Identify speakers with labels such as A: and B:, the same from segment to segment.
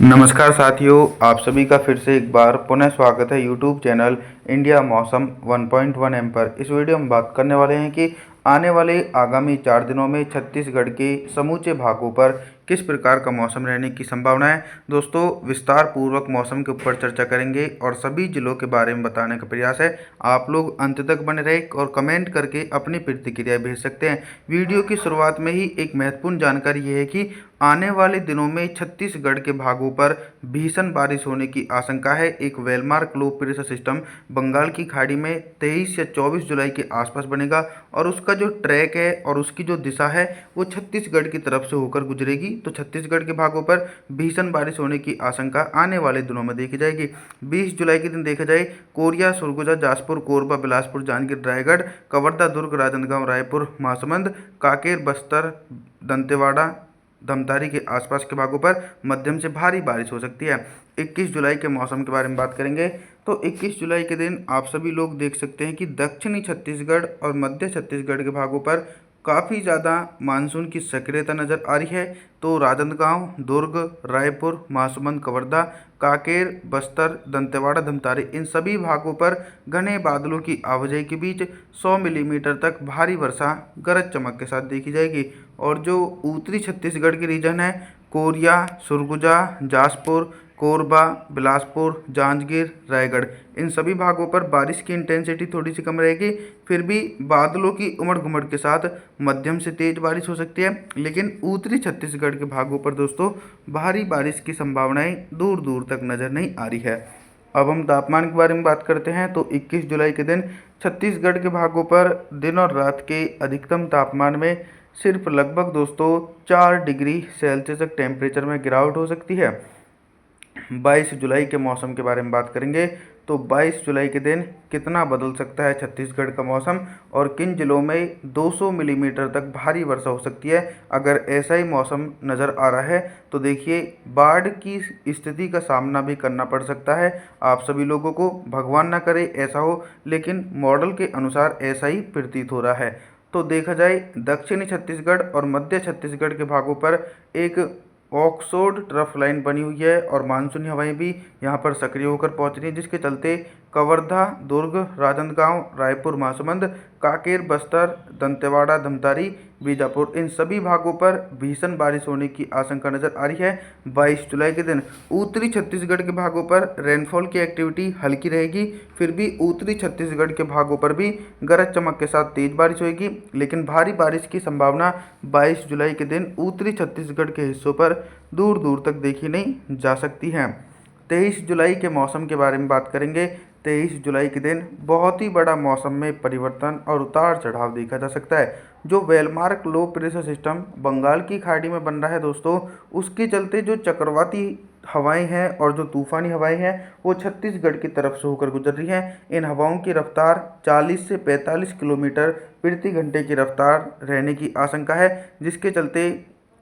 A: नमस्कार साथियों, आप सभी का फिर से एक बार पुनः स्वागत है यूट्यूब चैनल इंडिया मौसम 1.1 एम पर। इस वीडियो में बात करने वाले हैं कि आने वाले आगामी 4 दिनों में छत्तीसगढ़ के समूचे भागों पर किस प्रकार का मौसम रहने की संभावना है। दोस्तों, विस्तार पूर्वक मौसम के ऊपर चर्चा करेंगे और सभी जिलों के बारे में बताने का प्रयास है। आप लोग अंत तक बने रहे और कमेंट करके अपनी प्रतिक्रिया भेज सकते हैं। वीडियो की शुरुआत में ही एक महत्वपूर्ण जानकारी ये है कि आने वाले दिनों में छत्तीसगढ़ के भागों पर भीषण बारिश होने की आशंका है। एक well marked low pressure system Bengal की खाड़ी में 23 या 24 जुलाई के आसपास बनेगा और उसका जो ट्रैक है और उसकी जो दिशा है वो छत्तीसगढ़ की तरफ से होकर गुजरेगी। तो छत्तीसगढ़ के भागों पर भीषण बारिश होने की आशंका आने वाले दिनों में देखी जाएगी। 20 जुलाई के दिन देखा जाए कोरिया, सरगुजा, जाजपुर, कोरबा, बिलासपुर, जांजगीर, रायगढ़, कवर्धा, दुर्ग, राजनांदगांव, रायपुर, महासमुंद, कांकेर, बस्तर, दंतेवाड़ा, धमतारी के आसपास के भागों पर मध्यम से भारी बारिश हो सकती है। 21 जुलाई के मौसम के बारे में बात करेंगे तो 21 जुलाई के दिन आप सभी लोग देख सकते हैं कि दक्षिणी छत्तीसगढ़ और मध्य छत्तीसगढ़ के भागों पर काफ़ी ज़्यादा मानसून की सक्रियता नज़र आ रही है। तो राजनांदगांव, दुर्ग, रायपुर, महासमुंद, कवर्धा, कांकेर, बस्तर, दंतेवाड़ा, धमतारी इन सभी भागों पर घने बादलों की आवाजाही के बीच 100 मिलीमीटर तक भारी वर्षा गरज चमक के साथ देखी जाएगी। और जो उत्तरी छत्तीसगढ़ की रीजन है कोरिया, सरगुजा, जाजपुर, कोरबा, बिलासपुर, जांजगीर, रायगढ़ इन सभी भागों पर बारिश की इंटेंसिटी थोड़ी सी कम रहेगी। फिर भी बादलों की उमड़ घुमड़ के साथ मध्यम से तेज बारिश हो सकती है। लेकिन उत्तरी छत्तीसगढ़ के भागों पर दोस्तों भारी बारिश की संभावनाएं दूर दूर तक नज़र नहीं आ रही है। अब हम तापमान के बारे में बात करते हैं तो 21 जुलाई के दिन छत्तीसगढ़ के भागों पर दिन और रात के अधिकतम तापमान में सिर्फ लगभग दोस्तों 4 डिग्री सेल्सियस तक टेम्परेचर में गिरावट हो सकती है। 22 जुलाई के मौसम के बारे में बात करेंगे तो 22 जुलाई के दिन कितना बदल सकता है छत्तीसगढ़ का मौसम और किन जिलों में 200 मिलीमीटर तक भारी वर्षा हो सकती है। अगर ऐसा ही मौसम नज़र आ रहा है तो देखिए बाढ़ की स्थिति का सामना भी करना पड़ सकता है आप सभी लोगों को। भगवान ना करे ऐसा हो, लेकिन मॉडल के अनुसार ऐसा ही प्रतीत हो रहा है। तो देखा जाए दक्षिणी छत्तीसगढ़ और मध्य छत्तीसगढ़ के भागों पर एक ऑक्सफोर्ड ट्रफ लाइन बनी हुई है और मानसूनी हवाएं भी यहां पर सक्रिय होकर पहुंच रही हैं, जिसके चलते कवर्धा, दुर्ग, राजनांदगांव, रायपुर, महासमुंद, कांकेर, बस्तर, दंतेवाड़ा, धमतारी, बीजापुर इन सभी भागों पर भीषण बारिश होने की आशंका नज़र आ रही है। 22 जुलाई के दिन उत्तरी छत्तीसगढ़ के भागों पर रेनफॉल की एक्टिविटी हल्की रहेगी। फिर भी उत्तरी छत्तीसगढ़ के भागों पर भी गरज चमक के साथ तेज बारिश होगी। लेकिन भारी बारिश की संभावना 22 जुलाई के दिन उत्तरी छत्तीसगढ़ के हिस्सों पर दूर दूर तक देखी नहीं जा सकती है। 23 जुलाई के मौसम के बारे में बात करेंगे। 23 जुलाई के दिन बहुत ही बड़ा मौसम में परिवर्तन और उतार चढ़ाव देखा जा सकता है। जो well marked low pressure system Bengal की खाड़ी में बन रहा है दोस्तों, उसके चलते जो चक्रवाती हवाएं हैं और जो तूफानी हवाएं हैं वो छत्तीसगढ़ की तरफ से होकर गुजर रही हैं। इन हवाओं की रफ्तार 40 से 45 किलोमीटर प्रति घंटे की रफ्तार रहने की आशंका है, जिसके चलते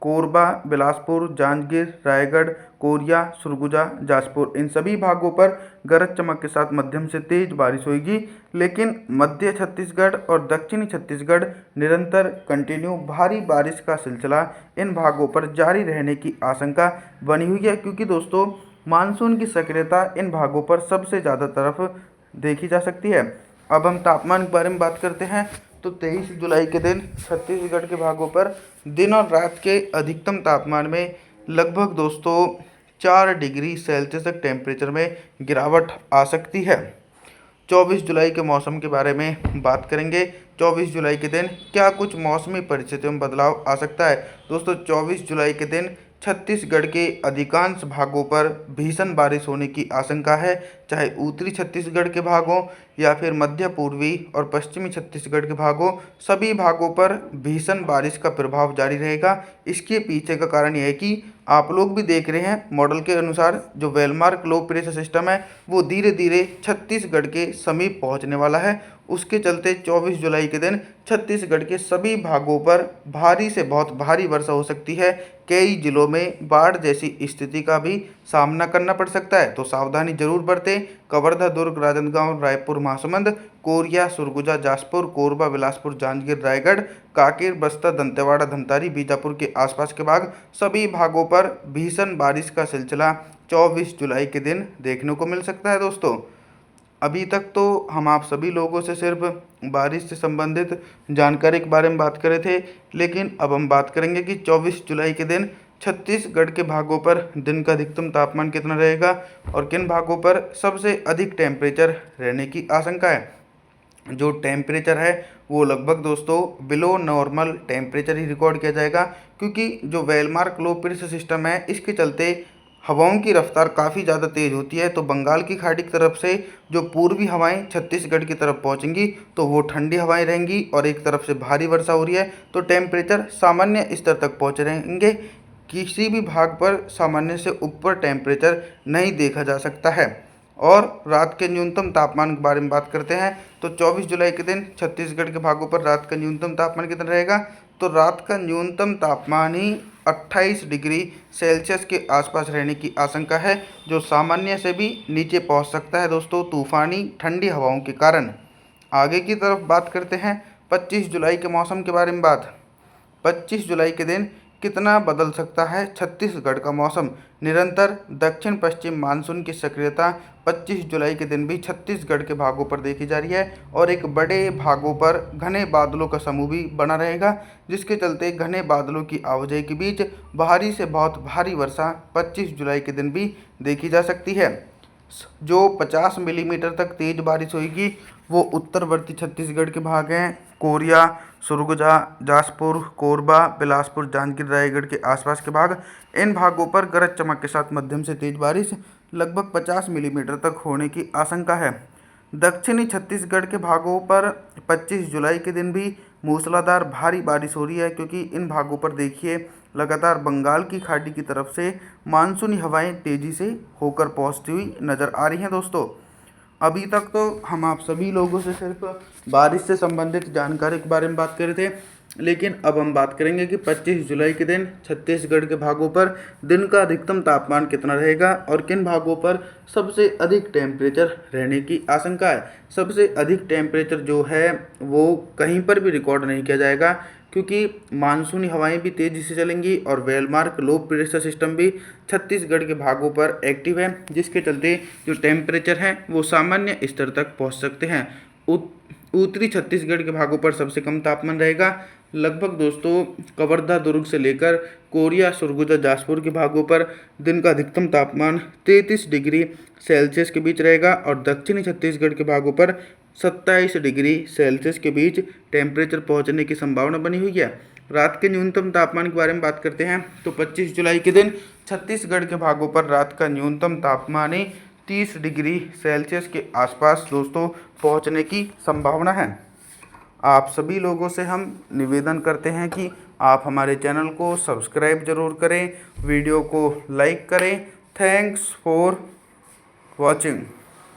A: कोरबा, बिलासपुर, जांजगीर, रायगढ़, कोरिया, सरगुजा, जाजपुर इन सभी भागों पर गरज चमक के साथ मध्यम से तेज बारिश होगी। लेकिन मध्य छत्तीसगढ़ और दक्षिणी छत्तीसगढ़ निरंतर कंटिन्यू भारी बारिश का सिलसिला इन भागों पर जारी रहने की आशंका बनी हुई है, क्योंकि दोस्तों मानसून की सक्रियता इन भागों पर सबसे ज़्यादा तरफ देखी जा सकती है। अब हम तापमान के बारे में बात करते हैं तो 23 जुलाई के दिन छत्तीसगढ़ के भागों पर दिन और रात के अधिकतम तापमान में लगभग दोस्तों 4 डिग्री सेल्सियस तक टेम्परेचर में गिरावट आ सकती है। 24 जुलाई के मौसम के बारे में बात करेंगे। 24 जुलाई के दिन क्या कुछ मौसमी परिस्थितियों में बदलाव आ सकता है। दोस्तों 24 जुलाई के दिन छत्तीसगढ़ के अधिकांश भागों पर भीषण बारिश होने की आशंका है, चाहे उत्तरी छत्तीसगढ़ के भागों या फिर मध्य पूर्वी और पश्चिमी छत्तीसगढ़ के भागों, सभी भागों पर भीषण बारिश का प्रभाव जारी रहेगा। इसके पीछे का कारण यह है कि आप लोग भी देख रहे हैं मॉडल के अनुसार जो वेलमार्क लो प्रेशर सिस्टम है वो धीरे धीरे छत्तीसगढ़ के समीप पहुंचने वाला है उसके चलते 24 जुलाई के दिन छत्तीसगढ़ के सभी भागों पर भारी से बहुत भारी वर्षा हो सकती है। कई जिलों में बाढ़ जैसी स्थिति का भी सामना करना पड़ सकता है, तो सावधानी जरूर बरतें। कवर्धा, दुर्ग, राजनांदगांव, रायपुर, महासमुंद, कोरिया, सुरगुजा, जाजपुर, कोरबा, बिलासपुर, जांजगीर, रायगढ़, कांकेर, बस्तर, दंतेवाड़ा, धमतारी, बीजापुर के आसपास के भाग सभी भागों पर भीषण बारिश का सिलसिला 24 जुलाई के दिन देखने को मिल सकता है। दोस्तों, अभी तक तो हम आप सभी लोगों से सिर्फ बारिश से संबंधित जानकारी के बारे में बात कर रहे थे, लेकिन अब हम बात करेंगे कि 24 जुलाई के दिन छत्तीसगढ़ के भागों पर दिन का अधिकतम तापमान कितना रहेगा और किन भागों पर सबसे अधिक टेम्परेचर रहने की आशंका है। जो टेम्परेचर है वो लगभग दोस्तों बिलो नॉर्मल टेम्परेचर ही रिकॉर्ड किया जाएगा, क्योंकि जो वेलमार्क लो प्रेशर सिस्टम है इसके चलते हवाओं की रफ्तार काफ़ी ज़्यादा तेज़ होती है। तो बंगाल की खाड़ी की तरफ से जो पूर्वी हवाएं छत्तीसगढ़ की तरफ पहुंचेंगी तो वो ठंडी हवाएं रहेंगी और एक तरफ से भारी वर्षा हो रही है, तो टेम्परेचर सामान्य स्तर तक पहुंच रहेंगे। किसी भी भाग पर सामान्य से ऊपर टेम्परेचर नहीं देखा जा सकता है। और रात के न्यूनतम तापमान के बारे में बात करते हैं तो 24 जुलाई के दिन छत्तीसगढ़ के भागों पर रात का न्यूनतम तापमान कितना रहेगा, तो रात का न्यूनतम तापमान ही 28 डिग्री सेल्सियस के आसपास रहने की आशंका है, जो सामान्य से भी नीचे पहुंच सकता है दोस्तों तूफानी ठंडी हवाओं के कारण। आगे की तरफ बात करते हैं 25 जुलाई के मौसम के बारे में। 25 जुलाई के दिन कितना बदल सकता है छत्तीसगढ़ का मौसम। निरंतर दक्षिण पश्चिम मानसून की सक्रियता 25 जुलाई के दिन भी छत्तीसगढ़ के भागों पर देखी जा रही है और एक बड़े भागों पर घने बादलों का समूह भी बना रहेगा, जिसके चलते घने बादलों की आवाजाही के बीच भारी से बहुत भारी वर्षा 25 जुलाई के दिन भी देखी जा सकती है। जो 50 मिलीमीटर तक तेज बारिश होगी वो उत्तरवर्ती छत्तीसगढ़ के भाग हैं कोरिया, सुरगुजा, जाजपुर, कोरबा, बिलासपुर, जांजगीर, रायगढ़ के आसपास के भाग। इन भागों पर गरज चमक के साथ मध्यम से तेज बारिश लगभग 50 मिलीमीटर तक होने की आशंका है। दक्षिणी छत्तीसगढ़ के भागों पर 25 जुलाई के दिन भी मूसलाधार भारी बारिश हो रही है, क्योंकि इन भागों पर देखिए लगातार बंगाल की खाड़ी की तरफ से मानसूनी हवाएं तेज़ी से होकर पहुंचती हुई नज़र आ रही हैं। दोस्तों, अभी तक तो हम आप सभी लोगों से सिर्फ बारिश से संबंधित जानकारी के बारे में बात कर रहे थे, लेकिन अब हम बात करेंगे कि 25 जुलाई के दिन छत्तीसगढ़ के भागों पर दिन का अधिकतम तापमान कितना रहेगा और किन भागों पर सबसे अधिक टेम्परेचर रहने की आशंका है। सबसे अधिक टेम्परेचर जो है वो कहीं पर भी रिकॉर्ड नहीं किया जाएगा, क्योंकि मानसूनी हवाएं भी तेज़ी से चलेंगी और वेलमार्क लो प्रेशर सिस्टम भी छत्तीसगढ़ के भागों पर एक्टिव है, जिसके चलते जो टेम्परेचर हैं वो सामान्य स्तर तक पहुंच सकते हैं। उत्तरी छत्तीसगढ़ के भागों पर सबसे कम तापमान रहेगा। लगभग दोस्तों कवर्धा, दुर्ग से लेकर कोरिया, सुरगुजा, जाजपुर के भागों पर दिन का अधिकतम तापमान 33 डिग्री सेल्सियस के बीच रहेगा और दक्षिणी छत्तीसगढ़ के भागों पर 27 डिग्री सेल्सियस के बीच टेम्परेचर पहुंचने की संभावना बनी हुई है। रात के न्यूनतम तापमान के बारे में बात करते हैं तो 25 जुलाई के दिन छत्तीसगढ़ के भागों पर रात का न्यूनतम तापमान ही 30 डिग्री सेल्सियस के आसपास दोस्तों पहुंचने की संभावना है। आप सभी लोगों से हम निवेदन करते हैं कि आप हमारे चैनल को सब्सक्राइब जरूर करें, वीडियो को लाइक करें। Thanks for watching.